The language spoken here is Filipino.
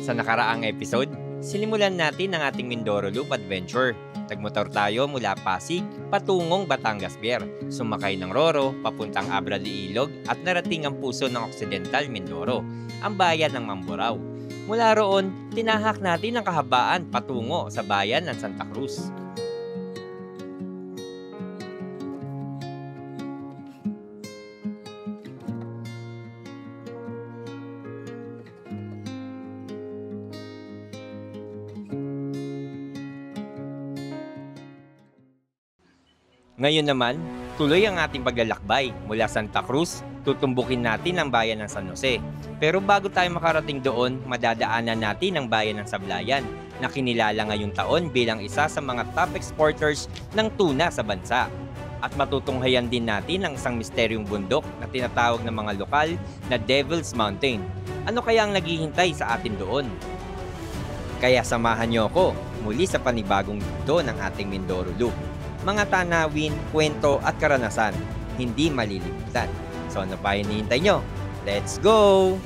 Sa nakaraang episode, sinimulan natin ang ating Mindoro Loop Adventure. Nagmotor tayo mula Pasig patungong Batangas Pier. Sumakay ng Roro papuntang Abra de Ilog at narating ang puso ng Occidental Mindoro, ang bayan ng Mamburao. Mula roon, tinahak natin ang kahabaan patungo sa bayan ng Santa Cruz. Ngayon naman, tuloy ang ating paglalakbay mula Santa Cruz, tutumbukin natin ang bayan ng San Jose. Pero bago tayo makarating doon, madadaanan natin ang bayan ng Sablayan na kinilala ngayong taon bilang isa sa mga top exporters ng tuna sa bansa. At matutunghayan din natin ang isang misteryong bundok na tinatawag ng mga lokal na Devil's Mountain. Ano kaya ang naghihintay sa atin doon? Kaya samahan niyo ako muli sa panibagong mundo ng ating Mindoro Loop. Mga tanawin, kwento at karanasan, hindi malilimutan. So ano pa hinihintay nyo? Let's go!